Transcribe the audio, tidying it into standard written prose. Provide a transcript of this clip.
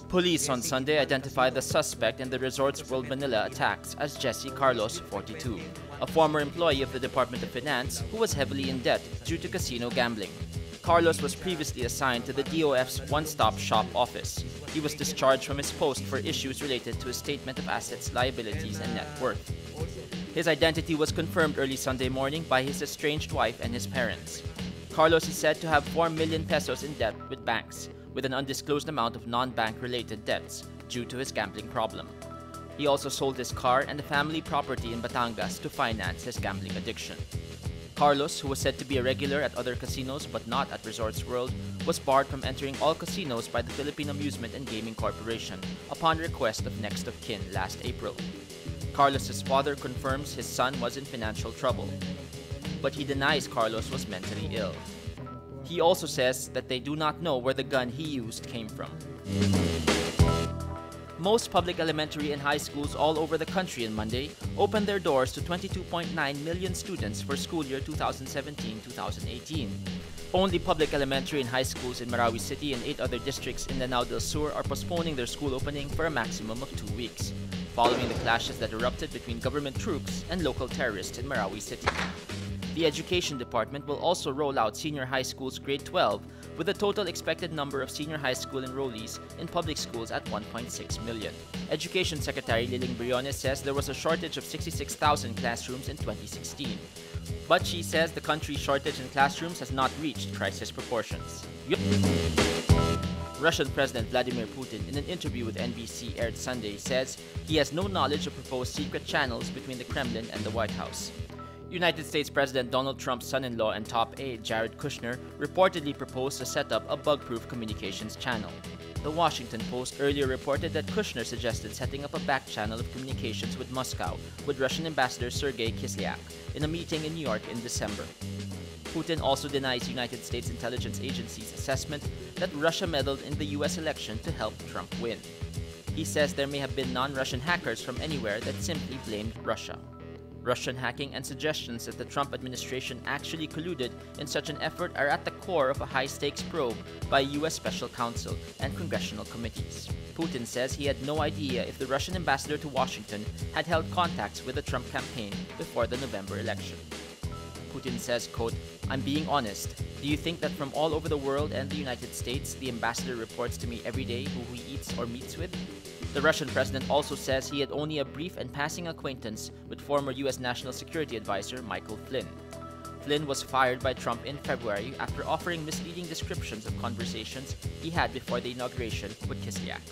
Police on Sunday identified the suspect in the Resorts World Manila attacks as Jesse Carlos, 42, a former employee of the Department of Finance who was heavily in debt due to casino gambling. Carlos was previously assigned to the DOF's one-stop shop office. He was discharged from his post for issues related to his statement of assets, liabilities, and net worth. His identity was confirmed early Sunday morning by his estranged wife and his parents. Carlos is said to have 4 million pesos in debt with banks, with an undisclosed amount of non-bank related debts due to his gambling problem. He also sold his car and the family property in Batangas to finance his gambling addiction. Carlos, who was said to be a regular at other casinos but not at Resorts World, was barred from entering all casinos by the Philippine Amusement and Gaming Corporation upon request of next of kin last April. Carlos's father confirms his son was in financial trouble, but he denies Carlos was mentally ill. He also says that they do not know where the gun he used came from. Most public elementary and high schools all over the country on Monday opened their doors to 22.9 million students for school year 2017-2018. Only public elementary and high schools in Marawi City and 8 other districts in Lanao del Sur are postponing their school opening for a maximum of 2 weeks, following the clashes that erupted between government troops and local terrorists in Marawi City. The Education Department will also roll out senior high schools grade 12 with a total expected number of senior high school enrollees in public schools at 1.6 million. Education Secretary Liling Briones says there was a shortage of 66,000 classrooms in 2016. But she says the country's shortage in classrooms has not reached crisis proportions. Russian President Vladimir Putin, in an interview with NBC aired Sunday, says he has no knowledge of proposed secret channels between the Kremlin and the White House. United States President Donald Trump's son-in-law and top aide, Jared Kushner, reportedly proposed to set up a bug-proof communications channel. The Washington Post earlier reported that Kushner suggested setting up a back channel of communications with Moscow with Russian Ambassador Sergei Kislyak in a meeting in New York in December. Putin also denies United States intelligence agency's assessment that Russia meddled in the US election to help Trump win. He says there may have been non-Russian hackers from anywhere that simply blamed Russia. Russian hacking and suggestions that the Trump administration actually colluded in such an effort are at the core of a high-stakes probe by U.S. Special Counsel and congressional committees. Putin says he had no idea if the Russian ambassador to Washington had held contacts with the Trump campaign before the November election. Putin says, quote, "I'm being honest. Do you think that from all over the world and the United States, the ambassador reports to me every day who he eats or meets with?" The Russian president also says he had only a brief and passing acquaintance with former U.S. National Security Advisor Michael Flynn. Flynn was fired by Trump in February after offering misleading descriptions of conversations he had before the inauguration with Kislyak.